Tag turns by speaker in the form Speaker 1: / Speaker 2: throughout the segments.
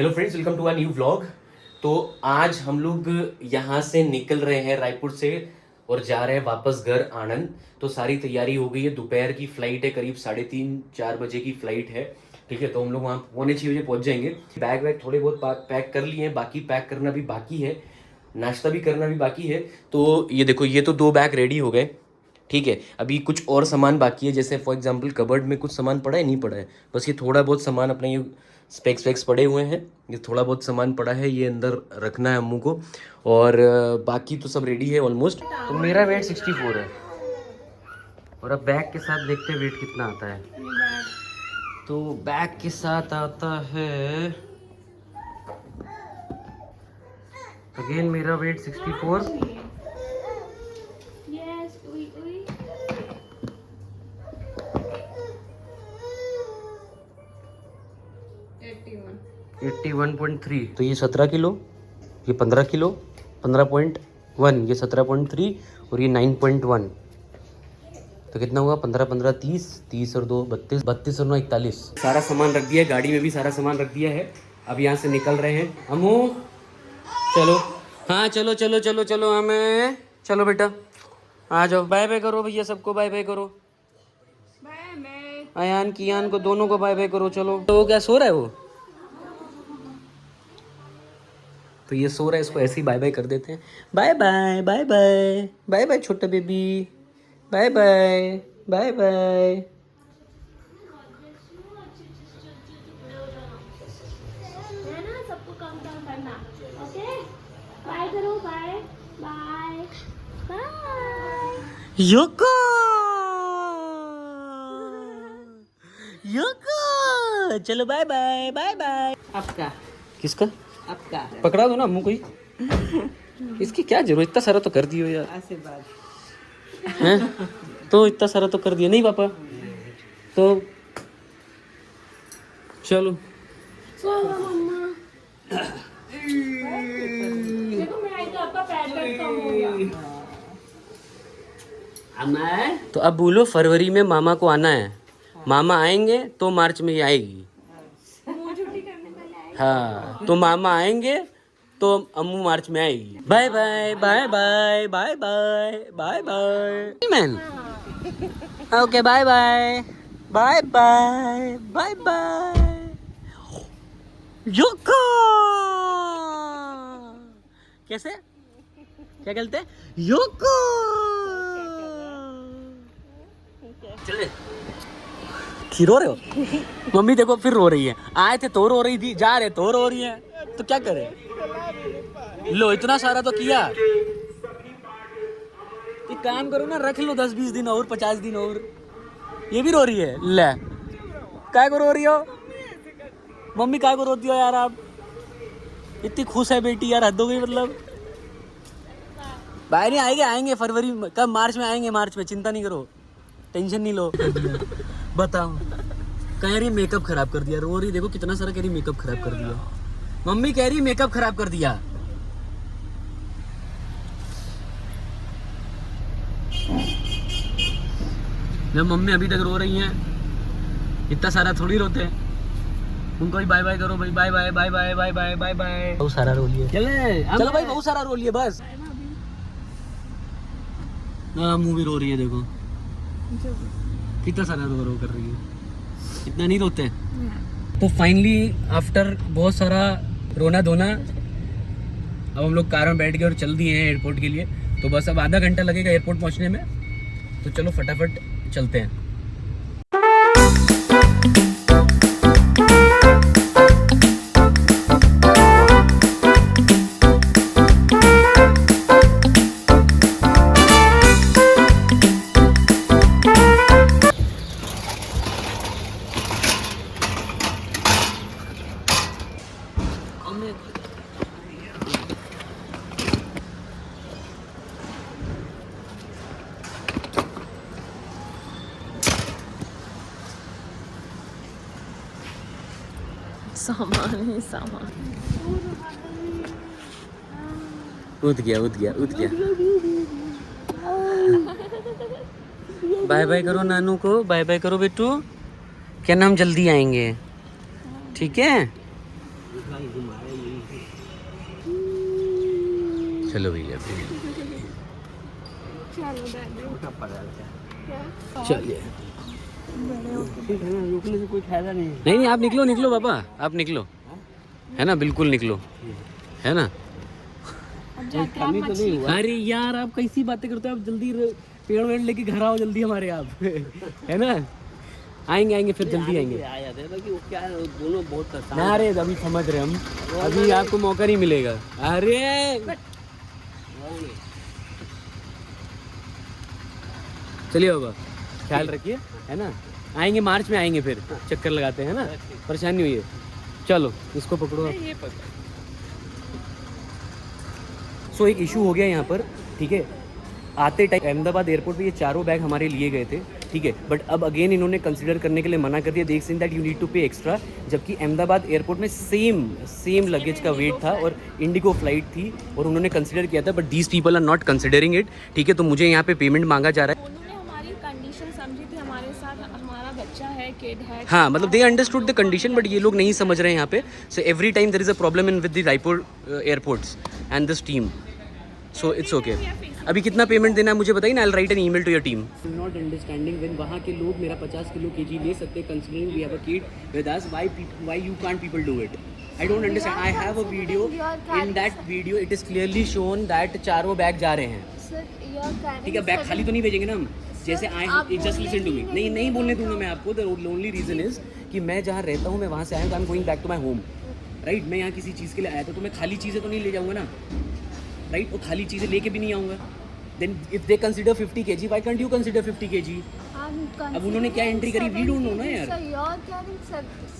Speaker 1: Hello friends, welcome to a new vlog. तो आज हम लोग यहाँ से निकल रहे हैं रायपुर से और जा रहे हैं वापस घर आनंद। तो सारी तैयारी हो गई है, दोपहर की फ्लाइट है, करीब 3:30-4 बजे की फ्लाइट है। ठीक है, तो हम लोग वहाँ 5:45 पहुँच जाएंगे। बैग वैग थोड़े बहुत पैक कर लिए हैं, बाकी पैक करना भी बाकी है, नाश्ता भी करना भी बाकी है। तो ये देखो, ये तो 2 बैग रेडी हो गए। ठीक है, अभी कुछ और सामान बाकी है, जैसे फॉर एग्जांपल कबर्ड में कुछ सामान पड़ा है, नहीं पड़ा है, बस ये थोड़ा बहुत सामान अपने ये स्पेक्स वेक्स पड़े हुए हैं, ये थोड़ा बहुत सामान पड़ा है, ये अंदर रखना है अम्मू को। और बाकी तो सब रेडी है ऑलमोस्ट। तो मेरा वेट 64 है और अब बैग के साथ देखते हैं वेट कितना आता है। तो बैग के साथ आता है, अगेन मेरा वेट 64। एट्टी 1.3। तो ये 17 किलो, ये 15 किलो, 15.1, ये 17.3 और ये 9.1। तो कितना हुआ? 15 15 30, 30 और 2 32, 32 और 9 41। सारा सामान रख दिया है, गाड़ी में भी सारा सामान रख दिया है। अब यहाँ से निकल रहे हैं। अम्मू चलो, हाँ चलो चलो चलो चलो, हमें चलो बेटा, आ जाओ। बाय बाय करो भैया, सबको बाय बाय करो। अयान कियान को दोनों को बाय बाय करो। चलो, तो वो क्या सो रहा है वो? तो ये सो रहा है, इसको ऐसे ही बाय बाय कर देते हैं। Bye bye bye bye bye bye छोटा baby, bye bye bye bye.
Speaker 2: सबको कम कम करना, ओके? बाय करो, बाय बाय बाय।
Speaker 1: योको योको, चलो बाय बाय बाय बाय।
Speaker 3: आपका
Speaker 1: किसका?
Speaker 3: आपका
Speaker 1: पकड़ा दो ना अम्मू कोई। इसकी क्या जरूरत, इतना सारा तो कर दियो यार।
Speaker 3: आशीर्वाद।
Speaker 1: हैं? तो इतना सारा तो कर दिया नहीं पापा? तो चलो।
Speaker 2: मम्मा देखो, मेरा एक आपका पैर दर्द कम हो गया।
Speaker 1: तो अब बोलो, फरवरी में मामा को आना है। मामा आएंगे तो मार्च में ये आएगी। हाँ, तो मामा आएंगे तो अम्मू मार्च में आएगी। Bye bye bye bye bye bye bye bye man. Okay, bye bye bye bye bye bye. योको कैसे, क्या कहते हैं? योको। चले, रो रहे हो? मम्मी देखो फिर रो रही है। आए थे तो रो रही थी, जा रहे तो रो रही है, तो क्या करे? लो, इतना सारा तो किया। एक काम करो ना, रख लो 10-20 दिन और, 50 दिन और। ये भी रो रही है। ले, काय को रो रही हो मम्मी? काय को रोती हो यार आप? इतनी खुश है बेटी यार, हद हो गई मतलब। भाई नहीं आएंगे, आएंगे फरवरी में, कब? मार्च में आएंगे, मार्च में, चिंता नहीं करो, टेंशन नहीं लो। बताओ, कह रही मेकअप खराब कर दिया, रो रही, देखो कितना सारा कह रही मेकअप खराब कर दिया। मम्मी कह रही मेकअप खराब कर दिया। जब मम्मी अभी तक रो रही हैं, इतना सारा थोड़ी रोते हैं। उनको भी बाय बाय करो भाई, bye bye bye bye bye bye bye bye. बहुत सारा रो लिए, चलो भाई, बहुत सारा रो लिए बस। अम्मू भी रो रही है, देखो कितना सारा रो कर रही है। इतना नहीं रोते। तो फाइनली आफ्टर बहुत सारा रोना धोना, अब हम लोग कार में बैठ गए और चल दिए हैं एयरपोर्ट के लिए। तो बस अब आधा घंटा लगेगा एयरपोर्ट पहुंचने में, तो चलो फटाफट चलते हैं।
Speaker 3: सामान ही सामान।
Speaker 1: उठ गया उठ गया उठ गया। बाय बाय करो नानू को, बाय बाय करो बेटू। क्या नाम, जल्दी आएंगे, ठीक है? चलो भैया चलिए।
Speaker 4: रुकने से कोई फायदा नहीं।
Speaker 1: नहीं आप निकलो निकलो पापा, आप निकलो, है ना, बिल्कुल निकलो, है ना।
Speaker 4: कमी तो नहीं हुआ।
Speaker 1: अरे यार आप कैसी बातें करते हो, आप जल्दी पेड़ वेड़ लेके घर आओ जल्दी हमारे आप है ना। आएंगे फिर जल्दी आएंगे।
Speaker 4: आया था कि वो क्या है, दोनों बहुत आसान
Speaker 1: ना अरे अभी समझ रहे हम, अभी आपको मौका नहीं मिलेगा। अरे चलिए बाबा, ख्याल रखिए, है ना। आएंगे मार्च में आएंगे, फिर चक्कर लगाते हैं ना, परेशानी हुई है। चलो इसको पकड़ो आप। सो एक इशू हो गया यहाँ पर, ठीक है। आते टाइम अहमदाबाद एयरपोर्ट पे ये चारों बैग हमारे लिए गए थे, ठीक है। बट अब अगेन इन्होंने कंसिडर करने के लिए मना कर दिया, देख saying that you need to pay extra. जबकि अहमदाबाद एयरपोर्ट में सेम लगेज का वेट था और इंडिगो फ्लाइट थी और उन्होंने कंसिडर किया था, but these people are not considering it, ठीक है। तो मुझे यहाँ पे पेमेंट मांगा जा रहा है।
Speaker 3: उन्होंने हमारी कंडीशन समझी थी, हमारे साथ हमारा बच्चा है, किड है।
Speaker 1: हाँ मतलब they understood the condition, but ये लोग नहीं समझ रहे हैं यहाँ पे। So every time there is a problem in with the Raipur airports and this team, so it's okay. अभी कितना पेमेंट देना है मुझे बताइए ना, I will write an email to your team. Not understanding when वहाँ के लोग मेरा 50 किलो केजी ले सकते हैं, considering we have a kid with us, why you can't people do it. I don't understand. I have a video. In that video, it is clearly shown that चारों bag जा रहे हैं। ठीक है, bag खाली तो नहीं भेजेंगे ना हम। जैसे I just listen to me, नहीं बोलने दूंगा मैं आपको। द ओनली रीजन इज कि मैं जहाँ रहता हूँ, मैं वहाँ से आया हूँ, I am going back to my home, right. मैं यहाँ किसी चीज़ के लिए आया था, तो मैं खाली चीज़ें तो नहीं ले जाऊँगा ना, राइट। और खाली चीज़ें लेके भी नहीं आऊँगा। Then if they consider 50 kg, why can't you consider 50 kg? अब उन्होंने क्या एंट्री करी, वी डोंट नो ना यार।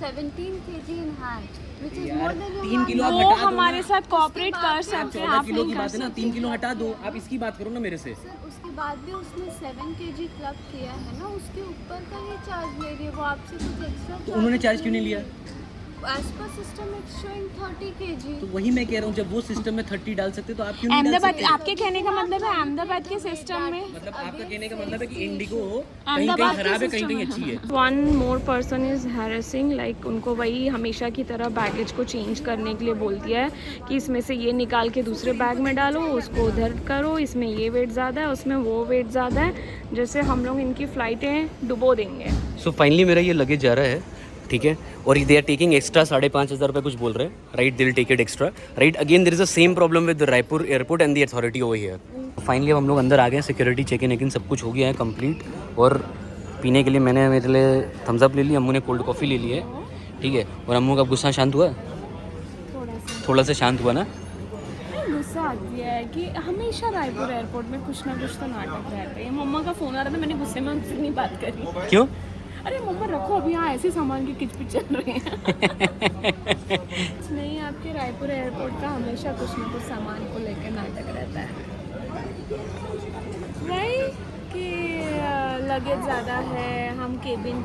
Speaker 5: 17 kg in hand, which is
Speaker 1: यार
Speaker 5: more than your
Speaker 1: 3 किलो आप
Speaker 3: वो
Speaker 1: हटा दो
Speaker 3: हमारे
Speaker 1: ना।
Speaker 3: साथ कोऑपरेट कर सकते हैं,
Speaker 1: 14
Speaker 3: आप
Speaker 1: किलो
Speaker 3: नहीं
Speaker 1: की
Speaker 3: कर
Speaker 1: बात है ना,
Speaker 3: सकते।
Speaker 1: 3 किलो हटा दो, आप इसकी बात करो ना मेरे से।
Speaker 5: सर उसके बाद भी उसने 7 kg क्लब किया है ना, उसके ऊपर का ये चार्ज ले रही है वो आपसे, कुछ एक्स्ट्रा
Speaker 1: तो उन्होंने चार्ज क्यों नहीं लिया?
Speaker 5: As per system it's showing 30 kg।
Speaker 1: तो वही मैं कह रहा हूँ, जब वो सिस्टम में 30 डाल सकते तो आप क्यों नहीं डाल
Speaker 3: अहमदाबाद,
Speaker 1: सकते?
Speaker 3: आपके कहने का मतलब है अहमदाबाद के सिस्टम में,
Speaker 1: मतलब आपका कहने का मतलब है कि इंडिगो कहीं
Speaker 3: अहमदाबाद
Speaker 1: कहीं खराब है, कहीं कहीं अच्छी है।
Speaker 3: One more person is harassing, like उनको वही हमेशा की तरह बैगेज को चेंज करने के लिए बोल दिया है कि इसमें से ये निकाल के दूसरे बैग में डालो, उसको उधर करो, इसमें ये वेट ज़्यादा है, उसमें वो वेट ज़्यादा है, जैसे हम लोग इनकी फ़्लाइटें डुबो देंगे।
Speaker 1: सो फाइनली मेरा ये लगेज जा रहा है, ठीक है। और दे आर टेकिंग एक्स्ट्रा 5,500 रुपये कुछ बोल रहे हैं, right. They will take it extra, right. Again there is the same problem with Raipur airport and the authority over here. Finally अब हम लोग अंदर आ गए हैं, सिक्योरिटी चेक इन सब कुछ हो गया है कंप्लीट। और पीने के लिए मैंने मेरे लिए थम्स अप ले ली, अम्मू ने कोल्ड कॉफ़ी ले ली है, ठीक है। और अम्मू का गुस्सा शांत हुआ, थोड़ा सा शांत हुआ ना।
Speaker 3: गुस्सा आती है कि हमेशा रायपुर एयरपोर्ट में कुछ ना कुछ तो नाटक रहता है। मम्मा का फ़ोन आ रहा था, मैंने गुस्से में उनसे नहीं बात करी।
Speaker 1: क्यों?
Speaker 3: अरे मम्मा रखो, अभी यहाँ ऐसे सामान की किचपिच चल रहे हैं। नहीं, आपके रायपुर एयरपोर्ट का हमेशा कुछ ना कुछ सामान को लेकर नाटक रहता है, राइट। कि लगेज ज़्यादा है, हम केबिन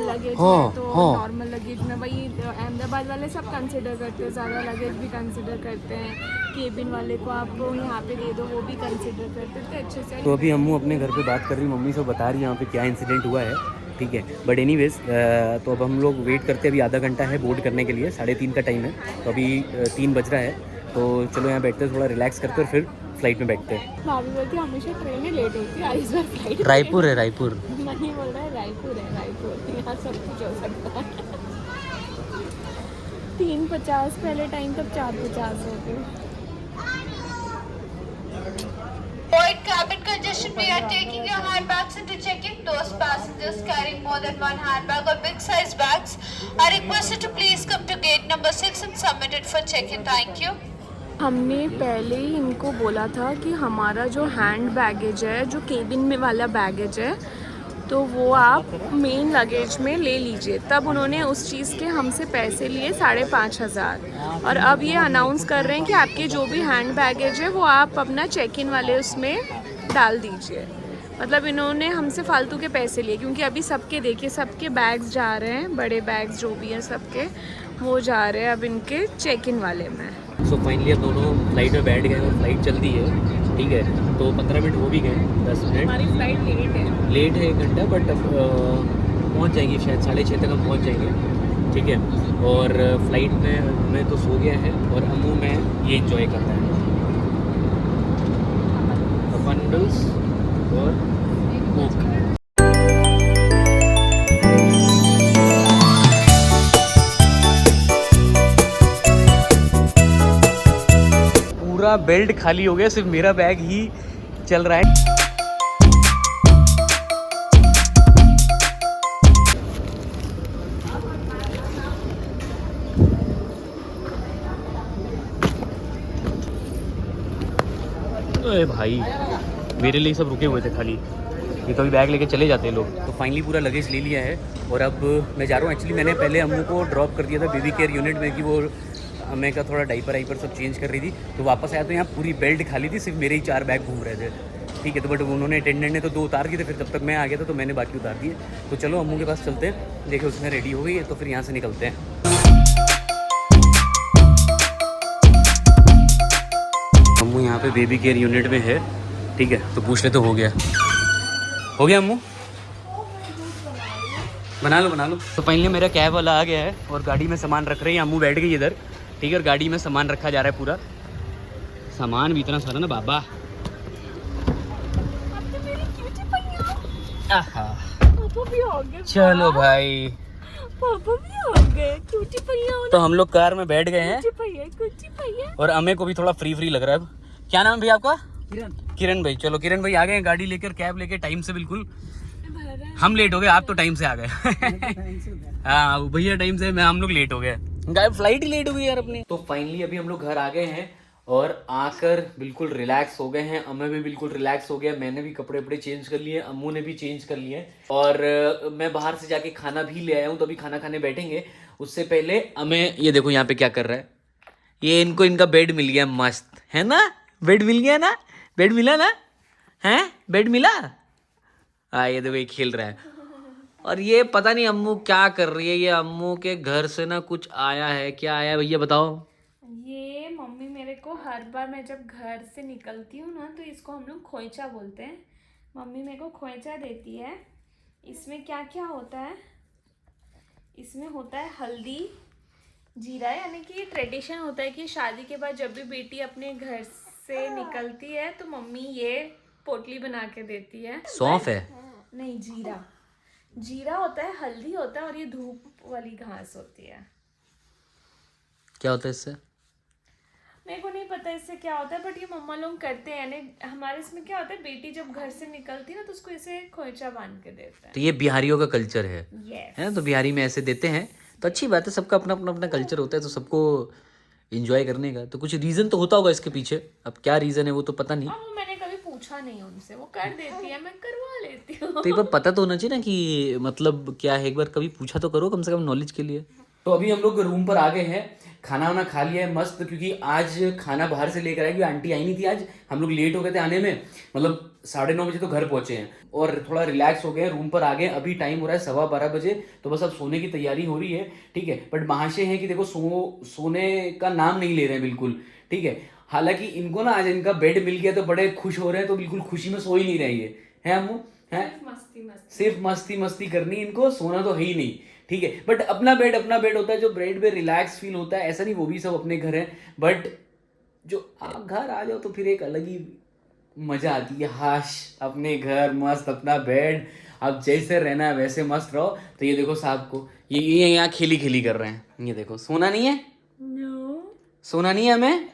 Speaker 3: लगेज में तो नॉर्मल लगेज में वही अहमदाबाद वाले सब कंसिडर करते हैं, ज़्यादा लगेज भी कंसिडर करते हैं, केबिन वाले को आप यहाँ पे दे दो वो भी कंसिडर करते थे अच्छे से।
Speaker 1: तो अभी अम्मू अपने घर पे बात कर रही, मम्मी से बता रही है यहाँ पे क्या इंसिडेंट हुआ है, ठीक है। बट एनीवेज तो अब हम लोग वेट करते हैं, अभी आधा घंटा है बोर्ड करने के लिए, 3:30 का टाइम है, तो अभी 3 बज रहा है। तो चलो यहाँ बैठते हैं, थोड़ा रिलैक्स करते हैं और फिर फ्लाइट में बैठते हैं।
Speaker 3: भाभी बोलती है हमेशा ट्रेनें लेट होती है, इस बार फ्लाइट
Speaker 1: रायपुर है, रायपुर
Speaker 3: नहीं बोल रहा है, रायपुर है, रायपुर, यहाँ सब कुछ हो सकता है। 3:50 पहले टाइम, तब 4:50 हो गए।
Speaker 5: Avoid cabin congestion. We are taking your handbags into check-in. Those passengers carrying more than one handbag or big size bags are requested to please come to gate number 6 and submit it for check-in. Thank you.
Speaker 3: हमने पहले ही इनको बोला था कि हमारा जो hand baggage है, जो केबिन में वाला बैगेज है, तो वो आप मेन लगेज में ले लीजिए। तब उन्होंने उस चीज़ के हमसे पैसे लिए 5,500, और अब ये अनाउंस कर रहे हैं कि आपके जो भी हैंड बैगेज है वो आप अपना चेक इन वाले उसमें डाल दीजिए। मतलब इन्होंने हमसे फालतू के पैसे लिए, क्योंकि अभी सबके देखिए, सबके बैग्स जा रहे हैं, बड़े बैग्स जो भी हैं सबके, वो जा रहे हैं अब इनके चेक इन वाले में।
Speaker 1: सो फाइनली अब दोनों फ्लाइट में बैठ गए और फ्लाइट चलती है, ठीक है। तो 15 मिनट हो भी गए, 10 मिनट
Speaker 3: हमारी फ्लाइट लेट है,
Speaker 1: 1 घंटा, बट अब पहुँच जाएंगे शायद 6:30 तक हम पहुँच जाएंगे, ठीक है। और फ्लाइट में मैं तो सो गया है और अम्मू में ये एंजॉय कर रहा है, नूडल्स और कोक। पूरा बेल्ट खाली हो गया, सिर्फ मेरा बैग ही चल रहा है। अरे भाई मेरे लिए सब रुके हुए थे खाली, ये तो अभी बैग लेके चले जाते हैं लोग। तो फाइनली पूरा लगेज ले लिया है और अब मैं जा रहा हूँ। एक्चुअली मैंने पहले अम्मू को ड्रॉप कर दिया था बेबी केयर यूनिट में कि वो अम्मे का थोड़ा डाइपर वाइपर सब चेंज कर रही थी। तो वापस आया तो यहाँ पूरी बेल्ट खाली थी, सिर्फ मेरे ही 4 बैग घूम रहे थे। ठीक है, तो बट उन्होंने अटेंडेंट ने तो 2 उतार दिए थे, फिर जब तक मैं आ गया था तो मैंने बाकी उतार दिए। तो चलो अम्मू के पास चलते हैं, देखिए उसमें रेडी हो गई है तो फिर यहाँ से निकलते हैं। अम्मू यहाँ पे बेबी केयर यूनिट में है, ठीक है, तो पूछ ले तो हो गया अम्मू, बना लो। तो फाइनली मेरा कैब वाला आ गया है और गाड़ी में सामान रख रहे हैं। अम्मू बैठ गई इधर, ठीक है, और गाड़ी में सामान रखा जा रहा है। पूरा सामान भी इतना सारा ना बाबा। आहा,
Speaker 3: पापा भी आ गए।
Speaker 1: चलो भाई,
Speaker 3: पापा भी आ गए। क्यूटी भैया,
Speaker 1: तो हम लोग कार में बैठ गए हैं
Speaker 3: कुची भैया।
Speaker 1: और अम्मे को भी थोड़ा फ्री लग रहा है। अब क्या नाम है भैया आपका? किरण भाई। चलो किरण भाई आ गए हैं गाड़ी लेकर, कैब लेकर टाइम से। बिल्कुल हम लेट हो गए, आप तो टाइम से आ गए। हाँ भैया टाइम से, हम लोग लेट हो गए, फ्लाइट ही लेट हो गई यार अपनी। तो फाइनली अभी हम लोग घर आ गए हैं और आकर बिल्कुल रिलैक्स हो गए हैं। अम्मे भी बिल्कुल रिलैक्स हो गया, मैंने भी कपड़े वपड़े चेंज कर लिए, अम्मू ने भी चेंज कर लिए और मैं बाहर से जाके खाना भी ले आया हूँ। तो अभी खाना खाने बैठेंगे। उससे पहले अम्मे ये देखो यहाँ पे क्या कर रहा है, ये इनको इनका बेड मिल गया, मस्त है ना, बेड मिल गया ना, बेड मिला ना, हैं बेड मिला। ये देखो ये खेल रहा है और ये पता नहीं अम्मू क्या कर रही है। ये अम्मू के घर से ना कुछ आया है, क्या आया है भैया बताओ।
Speaker 3: ये मम्मी मेरे को हर बार मैं जब घर से निकलती हूँ ना तो इसको हम लोग खोइचा बोलते हैं। मम्मी मेरे को खोइचा देती है। इसमें क्या क्या होता है, इसमें होता है हल्दी, जीरा, यानी कि ट्रेडिशन होता है कि शादी के बाद जब भी बेटी अपने घर से निकलती है तो मम्मी ये पोटली बना के देती है।
Speaker 1: सौंफ है?
Speaker 3: नहीं, जीरा होता है, हल्दी होता है और ये धूप वाली घास होती है।
Speaker 1: क्या होता है इससे?
Speaker 3: मेरे को नहीं पता इससे क्या होता है, बट ये मम्मा लोग करते हैं। यानी हमारे इसमें क्या होता है, बेटी जब घर से निकलती है ना तो उसको इसे खोइचा बांध के देता है।
Speaker 1: तो ये बिहारियों का कल्चर है,
Speaker 3: yes.
Speaker 1: है ना? तो बिहारी में ऐसे देते हैं, तो अच्छी बात है, सबका अपना अपना अपना कल्चर होता है, तो सबको एंजॉय करने का। तो कुछ रीजन तो होता होगा इसके पीछे, अब क्या रीजन है वो तो पता नहीं।
Speaker 3: वो मैंने कभी पूछा नहीं उनसे, वो कर देती है, मैं करवा लेती हूँ।
Speaker 1: तो एक बार पता तो होना चाहिए ना कि मतलब क्या है, एक बार कभी पूछा तो करो कम से कम नॉलेज के लिए। तो अभी हम लोग रूम पर आ गए हैं, खाना वाना खा लिया है मस्त, क्योंकि आज खाना बाहर से लेकर आए, क्योंकि आंटी आई नहीं थी आज, हम लोग लेट हो गए थे आने में, मतलब 9:30 बजे तो घर पहुंचे हैं और थोड़ा रिलैक्स हो गए, रूम पर आ गए। अभी टाइम हो रहा है 12:15 बजे, तो बस अब सोने की तैयारी हो रही है, ठीक है। बट महाशय है कि देखो सोने का नाम नहीं ले रहे हैं बिल्कुल, ठीक है। हालांकि इनको ना आज इनका बेड मिल गया तो बड़े खुश हो रहे हैं, तो बिल्कुल खुशी में सो ही नहीं रहे है अम्मू, है सिर्फ मस्ती करनी, इनको सोना तो है ही नहीं, ठीक है। बट अपना बेड होता है, जो बेड पे रिलैक्स फील होता है, ऐसा नहीं वो भी सब अपने घर है, बट जो आप घर आ जाओ तो फिर एक अलग ही मजा आती है। हाश अपने घर, मस्त अपना बेड, अब जैसे रहना है वैसे मस्त रहो। तो ये देखो साहब को, ये यहाँ खेली कर रहे हैं, ये देखो सोना नहीं है, सोना नहीं है हमें,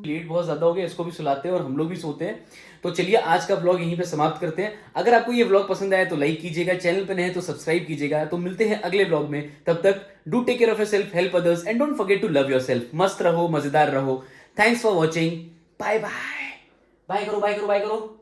Speaker 1: लेट बहुत ज्यादा हो गया, इसको भी सुलाते हैं और हम लोग भी सोते हैं। तो चलिए आज का व्लॉग यहीं पे समाप्त करते हैं। अगर आपको ये व्लॉग पसंद आया तो लाइक कीजिएगा, चैनल पे नए हैं तो सब्सक्राइब कीजिएगा। तो मिलते हैं अगले व्लॉग में, तब तक do take care of yourself, help others and don't forget to love yourself. मस्त रहो, मजेदार रहो। Thanks for watching, bye bye. Bye करो।